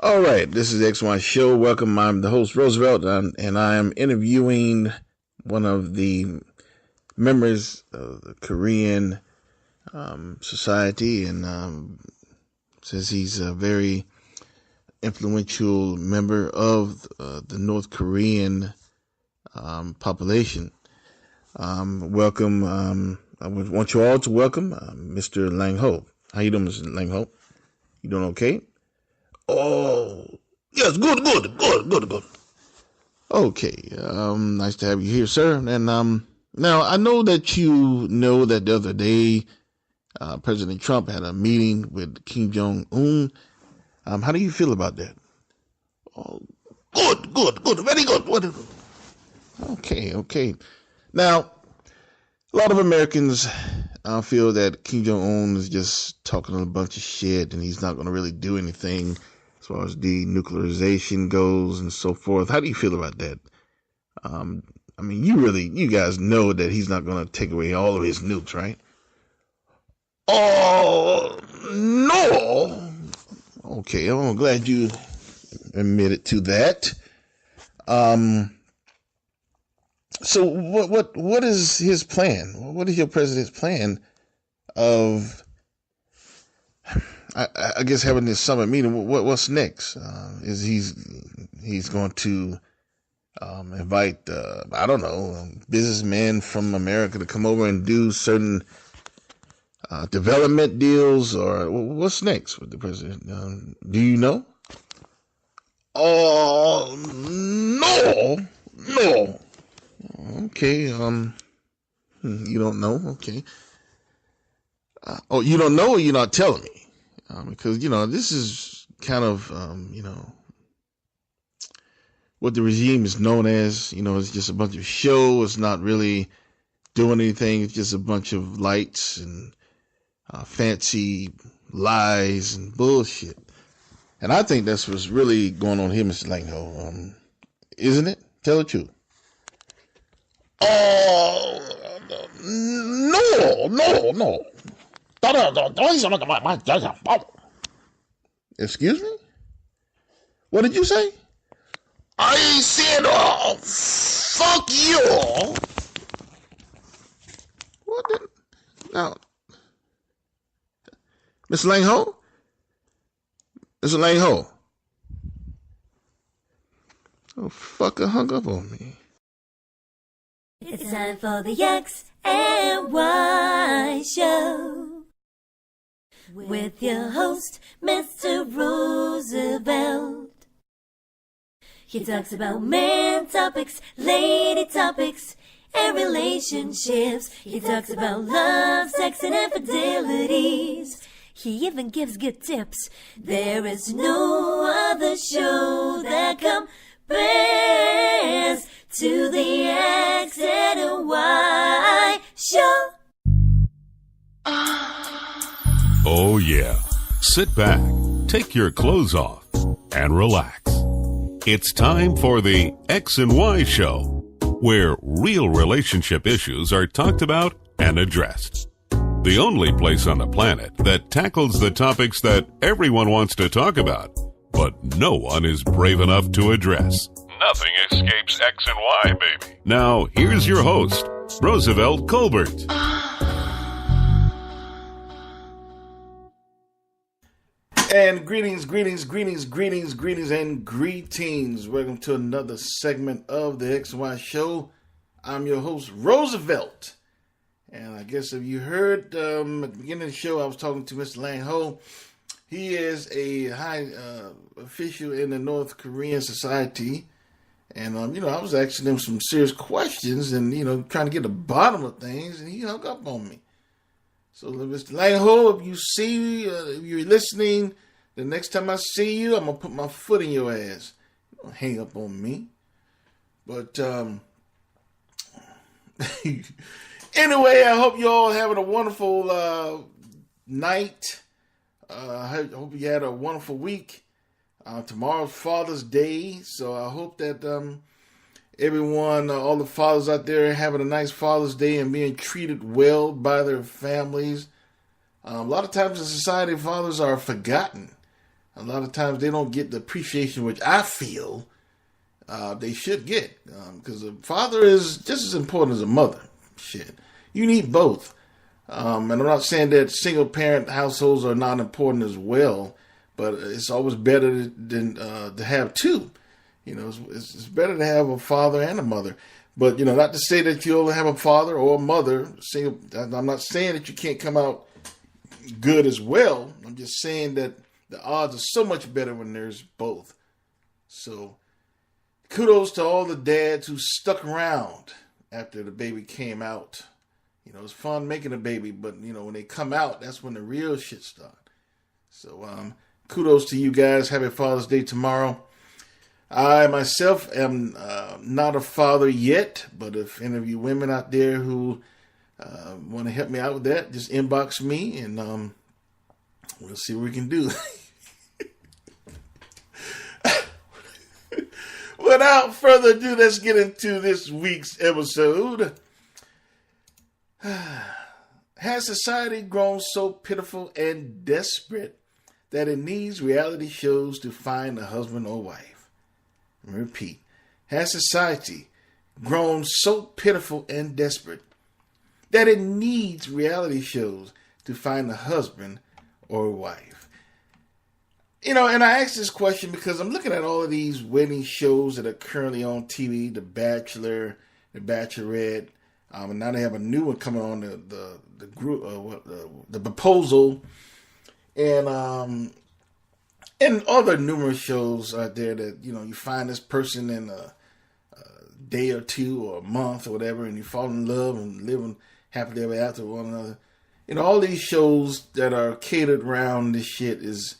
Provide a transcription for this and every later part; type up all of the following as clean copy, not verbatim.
All right, this is the X1 Show. Welcome. I'm the host, Roosevelt, and I am interviewing one of the members of the Korean society, and since he's a very influential member of the North Korean population, welcome. I would want you all to welcome Mr. Lang Ho. How you doing, Mr. Lang Ho? You doing okay? Oh, yes, good. Okay, nice to have you here, sir. And now I know that you know that the other day, President Trump had a meeting with Kim Jong Un. How do you feel about that? Oh, good, very good. Okay. Now, a lot of Americans feel that Kim Jong Un is just talking a bunch of shit, and he's not going to really do anything as far as denuclearization goes and so forth. How do you feel about that? You guys know that he's not going to take away all of his nukes, right? Oh, no. Okay, I'm glad you admitted to that. So what is his plan? What is your president's plan of, I guess, having this summit meeting? What's next? Is he's going to invite businessmen from America to come over and do certain development deals, or what's next with the president? Do you know? Oh, no. Okay. You don't know? Okay. You don't know, or you're not telling me? Because this is kind of what the regime is known as. It's just a bunch of show. It's not really doing anything. It's just a bunch of lights and fancy lies and bullshit. And I think that's what's really going on here, Mr. Langho. Isn't it? Tell the truth. Oh, no. Excuse me? What did you say? I said, fuck you. What the? Now, Mr. Langho? Mr. Langho? Oh, fucker hung up on me. It's time for the X and Y Show with your host, Mr. Roosevelt. He talks about man topics, lady topics, and relationships. He talks about love, sex, and infidelities. He even gives good tips. There is no other show that compares to the X and Y Show. Oh yeah. Sit back, take your clothes off, and relax. It's time for the X and Y Show, where real relationship issues are talked about and addressed. The only place on the planet that tackles the topics that everyone wants to talk about, but no one is brave enough to address. Nothing escapes X and Y, baby. Now, here's your host, Roosevelt Colbert. And greetings, and greetings. Welcome to another segment of the X and Y Show. I'm your host, Roosevelt. And I guess if you heard at the beginning of the show, I was talking to Mr. Lang Ho. He is a high official in the North Korean society. And, I was asking him some serious questions and, trying to get the bottom of things. And he hung up on me. So, Mr. Lang Ho, if you see, if you're listening, the next time I see you, I'm going to put my foot in your ass. Don't hang up on me. But, anyway, I hope you all having a wonderful night. I hope you had a wonderful week. Tomorrow's Father's Day, so I hope that everyone, all the fathers out there, are having a nice Father's Day and being treated well by their families. A lot of times in society, fathers are forgotten. A lot of times they don't get the appreciation which I feel they should get. Because a father is just as important as a mother. Shit. You need both. And I'm not saying that single parent households are not important as well, but it's always better than to have two. You know, it's better to have a father and a mother. But, you know, not to say that you only have a father or a mother. I'm not saying that you can't come out good as well. I'm just saying that the odds are so much better when there's both. So, kudos to all the dads who stuck around after the baby came out. You know, it's fun making a baby, but, you know, when they come out, that's when the real shit starts. So, kudos to you guys. Happy Father's Day tomorrow. I myself am not a father yet, but if any of you women out there who want to help me out with that, just inbox me and we'll see what we can do. Without further ado, let's get into this week's episode. Has society grown so pitiful and desperate that it needs reality shows to find a husband or wife? Repeat. Has society grown so pitiful and desperate that it needs reality shows to find a husband or wife? You know, and I ask this question because I'm looking at all of these wedding shows that are currently on TV, The Bachelor, The Bachelorette, and now they have a new one coming on, the group, the Proposal, and other numerous shows out there that, you know, you find this person in a day or two or a month or whatever, and you fall in love and living happily ever after one another. You know, all these shows that are catered around this shit is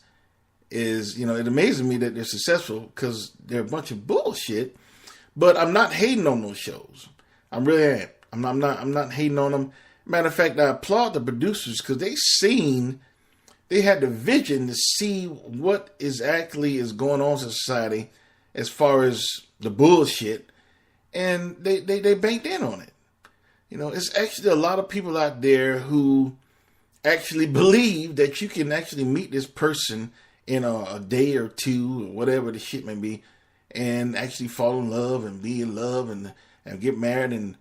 you know, it amazes me that they're successful because they're a bunch of bullshit. But I'm not hating on those shows. I really am. I'm not hating on them. Matter of fact, I applaud the producers because they had the vision to see what is going on in society as far as the bullshit, and they banked in on it. You know, it's actually a lot of people out there who actually believe that you can actually meet this person in a day or two or whatever the shit may be, and actually fall in love and be in love and get married and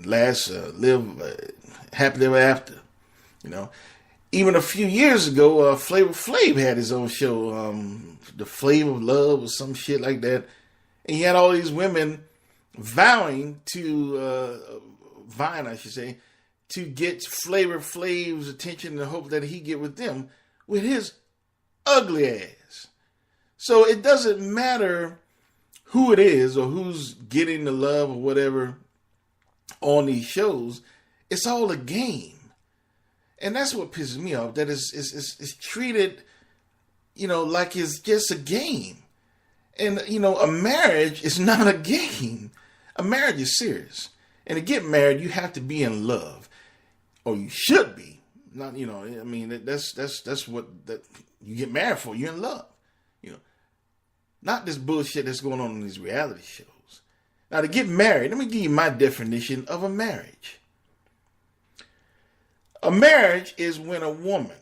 live happily ever after. You know. Even a few years ago, Flavor Flav had his own show, The Flavor of Love or some shit like that. And he had all these women vying to get Flavor Flav's attention in the hope that he get with them with his ugly ass. So it doesn't matter who it is or who's getting the love or whatever on these shows. It's all a game. And that's what pisses me off, that it's treated, you know, like it's just a game. And, you know, a marriage is not a game. A marriage is serious. And to get married, you have to be in love. Or you should be. Not, you know, I mean, that's what you get married for. You're in love. You know, not this bullshit that's going on in these reality shows. Now, to get married, let me give you my definition of a marriage. A marriage is when a woman,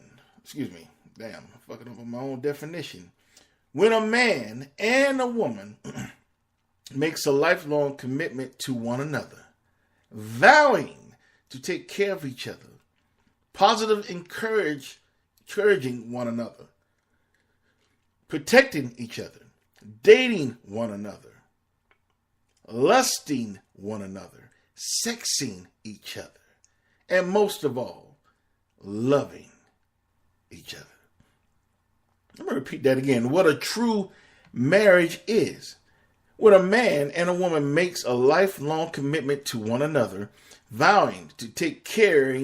I'm fucking up on my own definition. When a man and a woman makes a lifelong commitment to one another, vowing to take care of each other, positive encouraging one another, protecting each other, dating one another, lusting one another, sexing each other, and most of all, loving each other. I'm going to repeat that again. What a true marriage is. When a man and a woman makes a lifelong commitment to one another, vowing to take care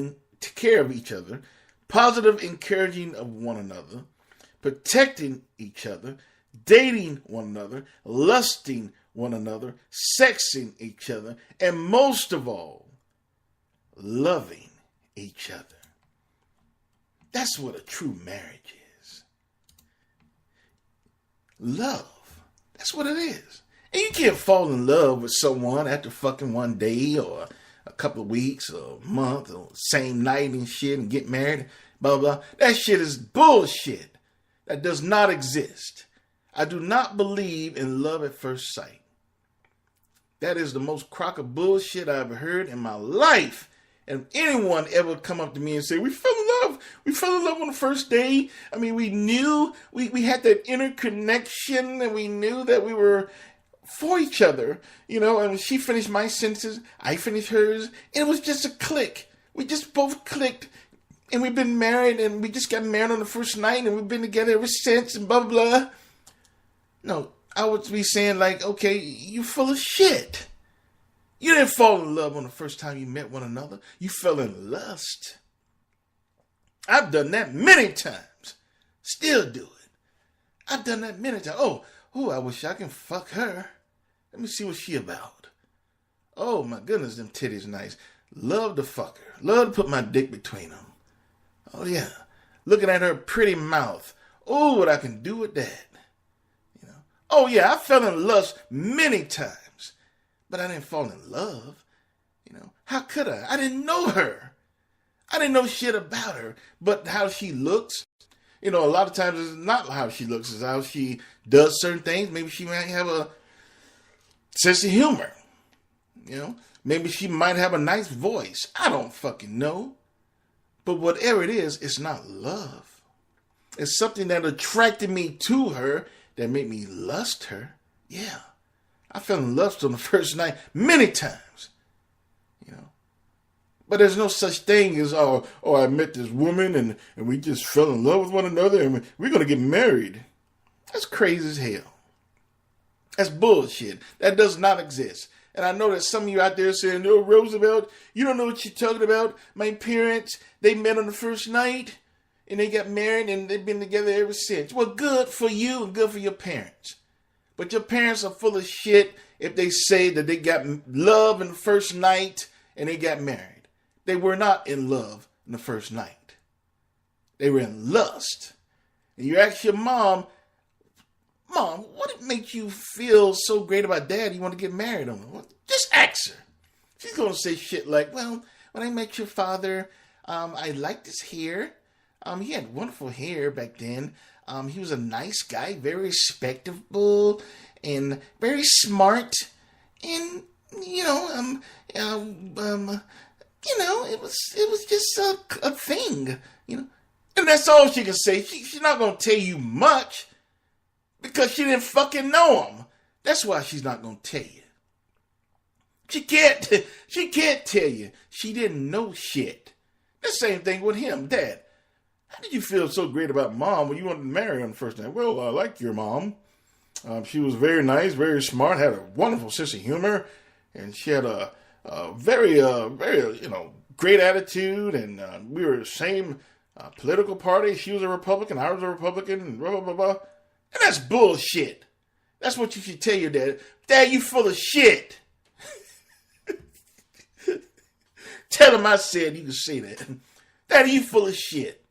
of each other, positive encouraging of one another, protecting each other, dating one another, lusting one another, sexing each other, and most of all, loving each other. That's what a true marriage is. Love. That's what it is. And you can't fall in love with someone after fucking one day or a couple of weeks or a month or same night and shit and get married, blah, blah. That shit is bullshit. That does not exist. I do not believe in love at first sight. That is the most crock of bullshit I've ever heard in my life. And if anyone ever come up to me and say, we fell in love. We fell in love on the first day. I mean, we knew we had that inner connection and we knew that we were for each other. And when she finished my sentences, I finished hers. And it was just a click. We just both clicked. And we've been married and we just got married on the first night and we've been together ever since and blah, blah, blah. No, I would be saying like, okay, you full of shit. You didn't fall in love on the first time you met one another. You fell in lust. I've done that many times. Still do it. I've done that many times. Oh, I wish I can fuck her. Let me see what she about. Oh my goodness, them titties nice. Love to fuck her. Love to put my dick between them. Oh yeah. Looking at her pretty mouth. Oh, what I can do with that. Oh yeah, I fell in lust many times. But I didn't fall in love. How could I? I didn't know her. I didn't know shit about her. But how she looks, a lot of times it's not how she looks. It's how she does certain things. Maybe she might have a sense of humor. Maybe she might have a nice voice. I don't fucking know. But whatever it is, it's not love. It's something that attracted me to her that made me lust her. Yeah. I fell in love on the first night many times. But there's no such thing as, I met this woman and we just fell in love with one another and we're going to get married. That's crazy as hell. That's bullshit. That does not exist. And I know that some of you out there saying, no, Roosevelt, you don't know what you're talking about. My parents, they met on the first night and they got married and they've been together ever since. Well, good for you and good for your parents. But your parents are full of shit if they say that they got love in the first night and they got married. They were not in love in the first night. They were in lust. And you ask your mom, what makes you feel so great about dad you want to get married on him? Well, just ask her. She's going to say shit like, well, when I met your father, I liked his hair. He had wonderful hair back then. He was a nice guy, very respectable and very smart. And, it was just a thing, And that's all she can say. She's not going to tell you much because she didn't fucking know him. That's why she's not going to tell you. She can't tell you. She didn't know shit. The same thing with him, Dad. How did you feel so great about Mom when you wanted to marry her on the first night? Well, I like your mom. She was very nice, very smart, had a wonderful sense of humor, and she had a very, great attitude, and we were the same political party. She was a Republican, I was a Republican, and blah, blah, blah, blah. And that's bullshit. That's what you should tell your dad. Dad, you full of shit. Tell him I said you can say that. Daddy, you full of shit.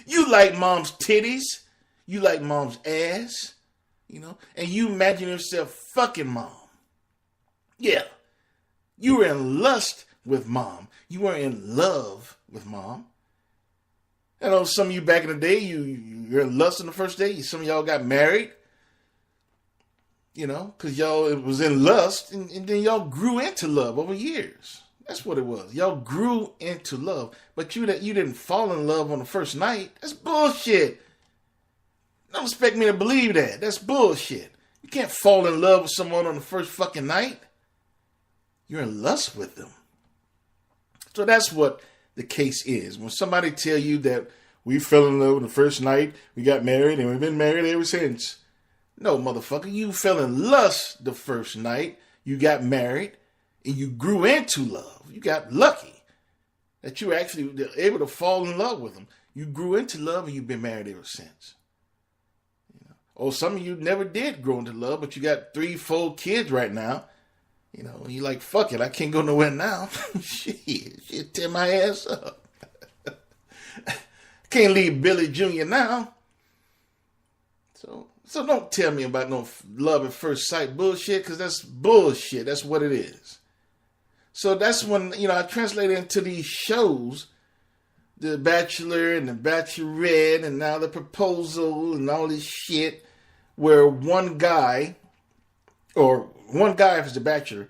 You like Mom's titties. You like Mom's ass. And you imagine yourself fucking Mom. Yeah. You were in lust with Mom. You weren't in love with Mom. I know some of you back in the day, you're in lust on the first day. Some of y'all got married. Because y'all was in lust. And then y'all grew into love over years. That's what it was. Y'all grew into love. But you didn't fall in love on the first night. That's bullshit. Don't expect me to believe that. That's bullshit. You can't fall in love with someone on the first fucking night. You're in lust with them. So that's what the case is. When somebody tell you that we fell in love on the first night, we got married, and we've been married ever since. No, motherfucker. You fell in lust the first night. You got married, and you grew into love. You got lucky that you were actually able to fall in love with them. You grew into love, and you've been married ever since. Or some of you never did grow into love, but you got 3-4 kids right now. And you're like, fuck it, I can't go nowhere now. Shit, tear my ass up. Can't leave Billy Jr. now. So don't tell me about no love at first sight bullshit, because that's bullshit. That's what it is. So that's when, I translate into these shows the Bachelor and the Bachelorette and now the proposal and all this shit where one guy if it's a bachelor,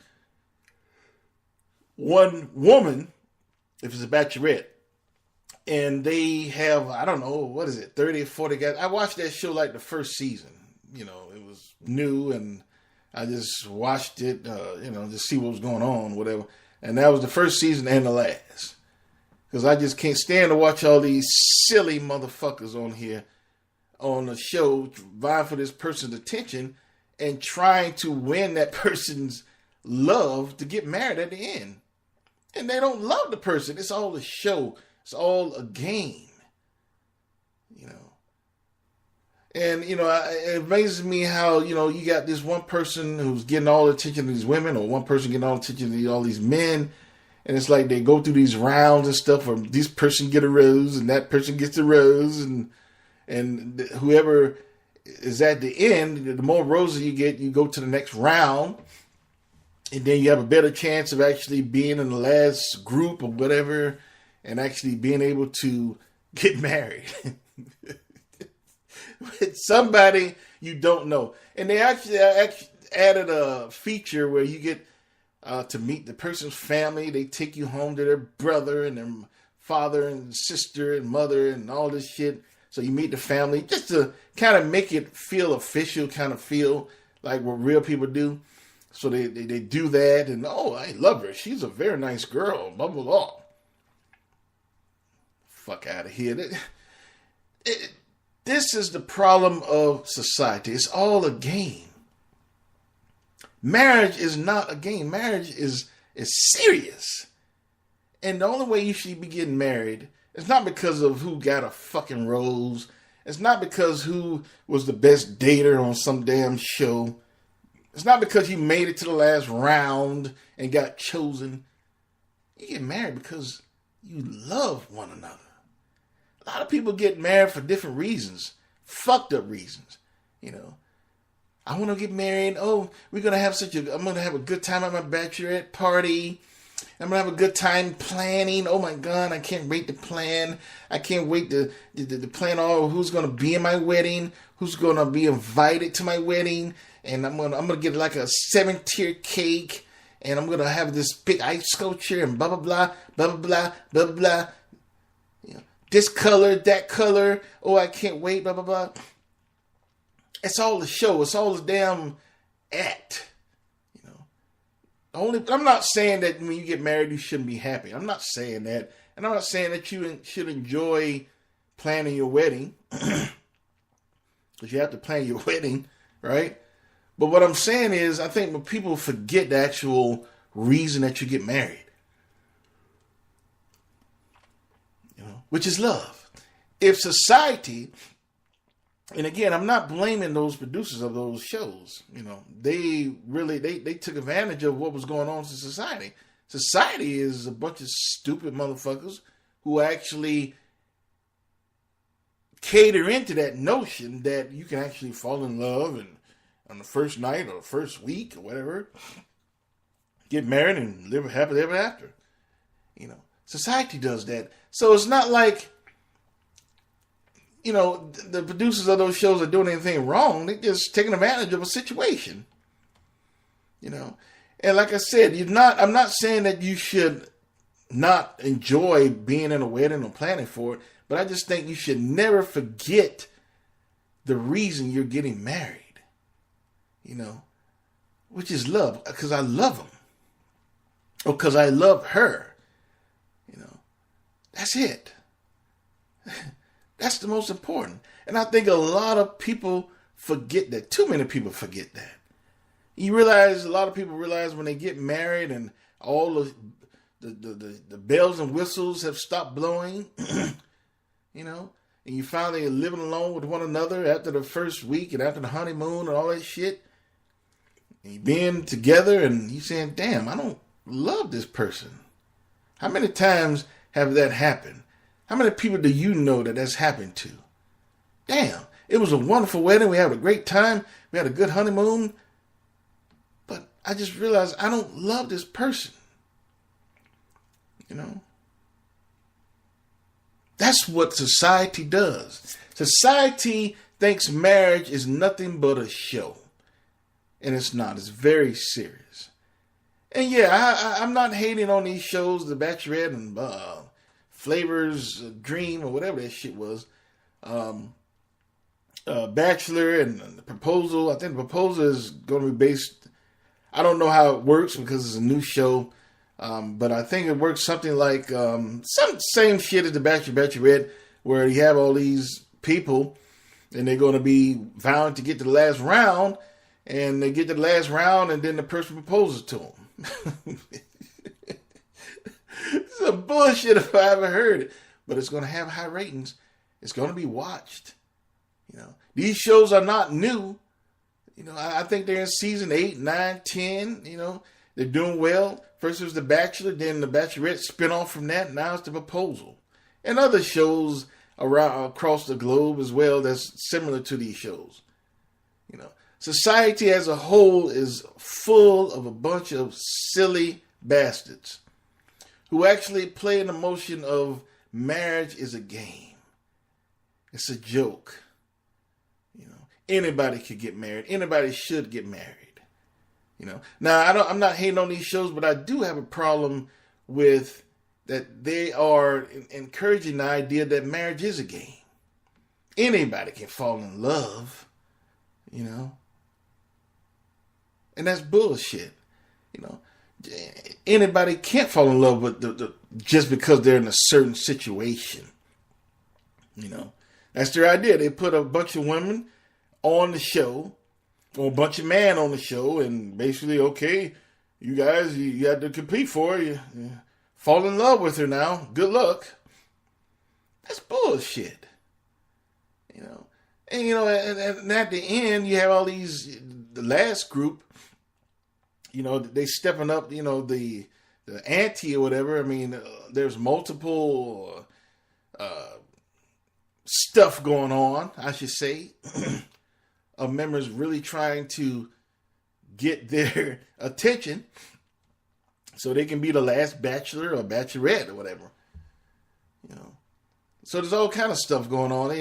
one woman if it's a bachelorette, and they have, I don't know, 30 or 40 guys. I watched that show like the first season. You know, it was new and I just watched it, just see what was going on, whatever. And that was the first season and the last. Because I just can't stand to watch all these silly motherfuckers on here on the show vying for this person's attention and trying to win that person's love to get married at the end. And they don't love the person. It's all a show. It's all a game. And, it amazes me how, you got this one person who's getting all the attention to these women or one person getting all the attention to all these men. And it's like they go through these rounds and stuff where this person get a rose and that person gets a rose. And whoever is at the end, the more roses you get, you go to the next round. And then you have a better chance of actually being in the last group or whatever and actually being able to get married. With somebody you don't know. And they actually added a feature where you get to meet the person's family. They take you home to their brother and their father and sister and mother and all this shit. So you meet the family just to kind of make it feel official, kind of feel like what real people do. So they do that and, oh, I love her. She's a very nice girl, blah, blah, blah. Fuck out of here. This is the problem of society. It's all a game. Marriage is not a game. Marriage is serious. And the only way you should be getting married is not because of who got a fucking rose. It's not because who was the best dater on some damn show. It's not because you made it to the last round and got chosen. You get married because you love one another. A lot of people get married for different reasons. Fucked up reasons. I want to get married. Oh, I'm going to have a good time at my bachelorette party. I'm going to have a good time planning. Oh my God, I can't wait to plan. I can't wait to plan all who's going to be in my wedding, who's going to be invited to my wedding. And I'm going to get like a 7-tier cake. And I'm going to have this big ice sculpture and blah, blah, blah, blah, blah, blah, blah, blah. This color, that color. Oh, I can't wait, blah, blah, blah. It's all a show. It's all a damn act. I'm not saying that when you get married, you shouldn't be happy. I'm not saying that. And I'm not saying that you should enjoy planning your wedding. Because you have to plan your wedding, right? But what I'm saying is, I think when people forget the actual reason that you get married. Which is love. If society, and again, I'm not blaming those producers of those shows. They took advantage of what was going on in society. Society is a bunch of stupid motherfuckers who actually cater into that notion that you can actually fall in love and on the first night or the first week or whatever, get married and live happily ever after. Society does that. So it's not like, the producers of those shows are doing anything wrong. They're just taking advantage of a situation. And like I said, I'm not saying that you should not enjoy being in a wedding or planning for it, but I just think you should never forget the reason you're getting married. Which is love, because I love him. Or because I love her. That's it. That's the most important. And I think a lot of people forget that. Too many people forget that. You realize, a lot of people realize when they get married and all of the bells and whistles have stopped blowing, and you finally are living alone with one another after the first week and after the honeymoon and all that shit. And you being together and you saying, damn, I don't love this person. How many times have that happened? How many people do you know that that's happened to? Damn, it was a wonderful wedding. We had a great time. We had a good honeymoon. But I just realized I don't love this person. That's what society does. Society thinks marriage is nothing but a show. And it's not. It's very serious. And yeah, I'm not hating on these shows, The Bachelorette and Flavor's Dream or whatever that shit was. Bachelor and the Proposal. I think the Proposal is going to be based, I don't know how it works because it's a new show. But I think it works something like some same shit as The Bachelorette, where you have all these people and they're going to be vowing to get to the last round, and they get to the last round and then the person proposes to them. It's a bullshit if I ever heard it, but it's going to have high ratings. It's going to be watched. These shows are not new. I think they're in season 8, 9, 10. They're doing well. First it was The Bachelor, then The Bachelorette spinoff from that. Now it's The Proposal. And other shows across the globe as well that's similar to these shows. Society as a whole is full of a bunch of silly bastards who actually play in the motion of marriage is a game. It's a joke. Anybody could get married. Anybody should get married. Now I'm not hating on these shows, but I do have a problem with that they are encouraging the idea that marriage is a game. Anybody can fall in love, and that's bullshit. Anybody can't fall in love with just because they're in a certain situation. That's their idea. They put a bunch of women on the show, or a bunch of men on the show, and basically, okay, you guys, you got to compete for her. You fall in love with her now. Good luck. That's bullshit. And at the end, you have all these, the last group, they stepping up, the ante or whatever. I mean, there's multiple stuff going on, I should say, of members really trying to get their attention so they can be the last bachelor or bachelorette or whatever. So there's all kind of stuff going on.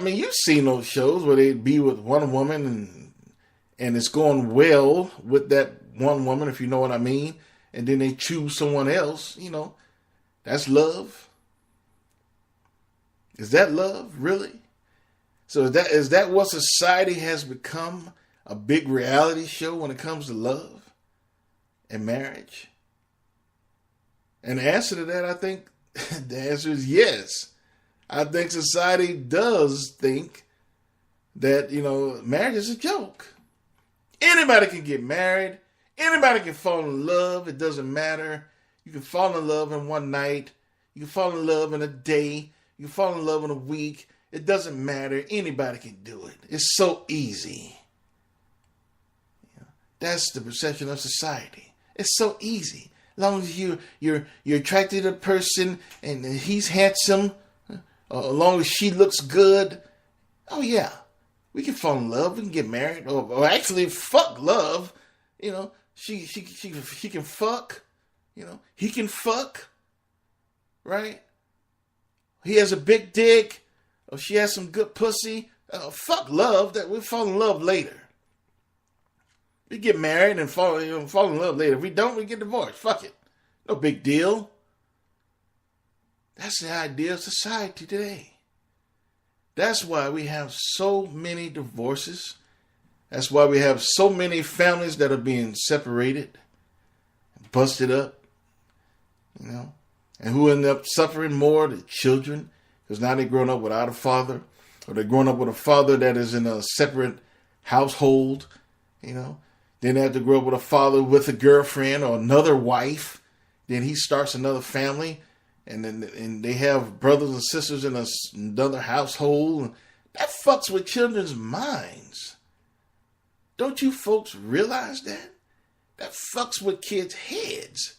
You've seen those shows where they be with one woman and it's going well with that one woman, if you know what I mean, and then they choose someone else. That's love. Is that love, really? So is that what society has become? A big reality show when it comes to love and marriage? And the answer to that, I think, the answer is yes. I think society does think that, marriage is a joke. Anybody can get married. Anybody can fall in love. It doesn't matter. You can fall in love in one night. You can fall in love in a day. You can fall in love in a week. It doesn't matter. Anybody can do it. It's so easy. That's the perception of society. It's so easy. As long as you're attracted to a person and he's handsome, as long as she looks good, oh yeah, we can fall in love. We can get married, or actually fuck love. She can fuck. He can fuck. Right? He has a big dick. Or she has some good pussy. Fuck love. That we'll fall in love later. We get married and fall in love later. If we don't, we get divorced. Fuck it. No big deal. That's the idea of society today. That's why we have so many divorces. That's why we have so many families that are being separated, busted up, and who end up suffering more? The children. Because now they're growing up without a father, or they're growing up with a father that is in a separate household, Then they have to grow up with a father with a girlfriend or another wife. Then he starts another family, and they have brothers and sisters in another household. That fucks with children's minds. Don't you folks realize that? That fucks with kids' heads.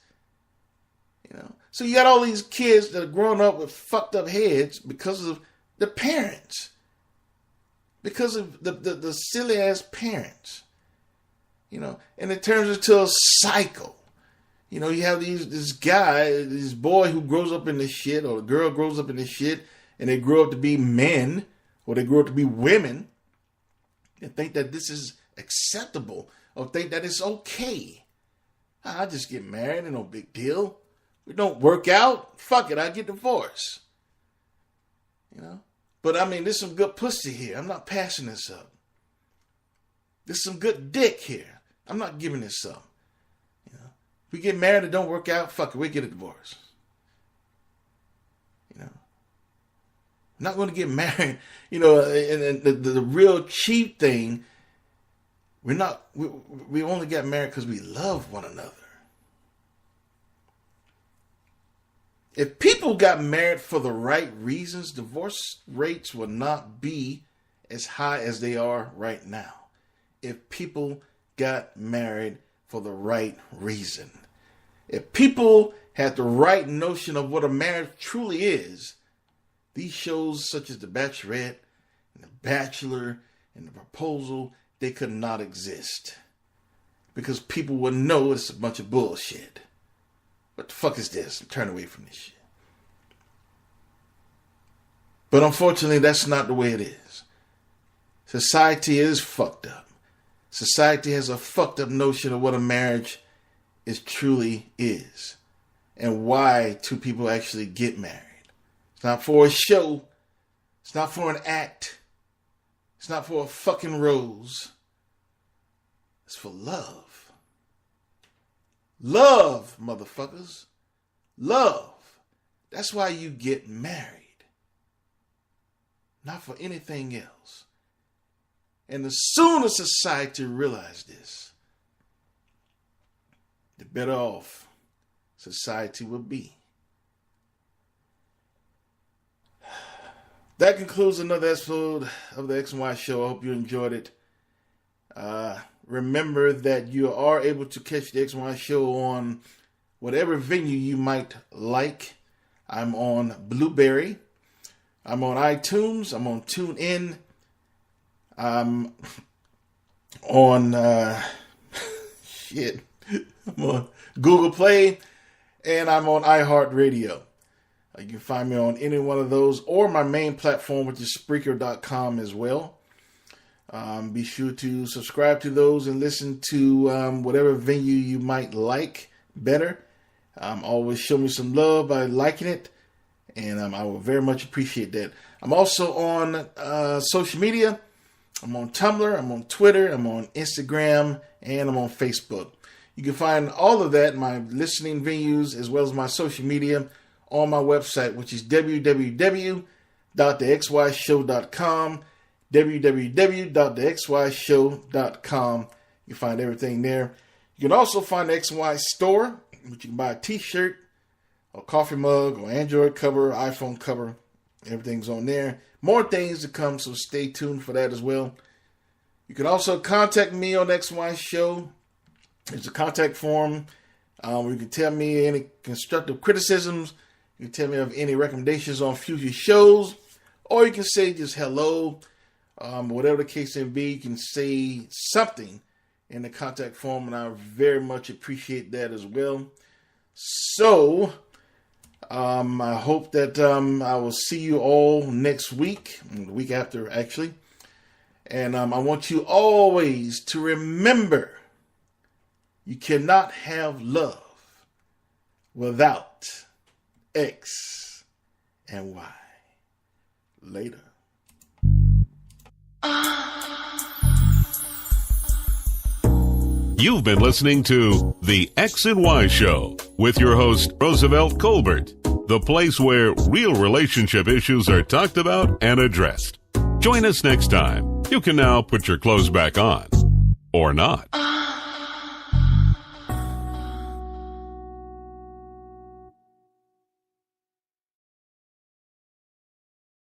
So you got all these kids that are growing up with fucked up heads because of the parents. Because of the silly ass parents. And it turns into a cycle. You know, you have this guy, this boy who grows up in this shit, or the girl grows up in this shit, and they grow up to be men, or they grow up to be women, and think that this is acceptable, or think that it's okay. I just get married, and no big deal. We don't work out, fuck it, I get divorced. You know? But I mean, there's some good pussy here. I'm not passing this up. There's some good dick here. I'm not giving this up. You know? If we get married and don't work out, fuck it, we get a divorce. You know? I'm not going to get married. You know, and the real cheap thing, we only got married because we love one another. If people got married for the right reasons, divorce rates would not be as high as they are right now. If people got married for the right reason. If people had the right notion of what a marriage truly is, these shows such as The Bachelorette and The Bachelor and The Proposal, they could not exist. Because people would know it's a bunch of bullshit. What the fuck is this? Turn away from this shit. But unfortunately, that's not the way it is. Society is fucked up. Society has a fucked up notion of what a marriage truly is. And why two people actually get married. It's not for a show. It's not for an act. It's not for a fucking rose. It's for love. Love, motherfuckers. Love. That's why you get married. Not for anything else. And the sooner society realizes this, the better off society will be. That concludes another episode of the X and Y Show. I hope you enjoyed it. Remember that you are able to catch the X and Y Show on whatever venue you might like. I'm on Blueberry. I'm on iTunes. I'm on TuneIn. I'm on I'm on Google Play, and I'm on iHeartRadio. You can find me on any one of those, or my main platform, which is Spreaker.com as well. Be sure to subscribe to those and listen to whatever venue you might like better. Always show me some love by liking it, and I will very much appreciate that. I'm also on social media. I'm on Tumblr, I'm on Twitter, I'm on Instagram, and I'm on Facebook. You can find all of that, my listening venues, as well as my social media, on my website, which is www.thexyshow.com, www.thexyshow.com. You can find everything there. You can also find the XY store, which you can buy a t-shirt, a coffee mug, or Android cover, iPhone cover. Everything's on there. More things to come, so stay tuned for that as well. You can also contact me on XY Show. There's a contact form where you can tell me any constructive criticisms. You can tell me of any recommendations on future shows. Or you can say just hello. Whatever the case may be, you can say something in the contact form, and I very much appreciate that as well. So, I hope that I will see you all next week, the week after actually. And I want you always to remember, you cannot have love without X and Y. Later. You've been listening to The X and Y Show with your host, Roosevelt Colbert, the place where real relationship issues are talked about and addressed. Join us next time. You can now put your clothes back on. Or not.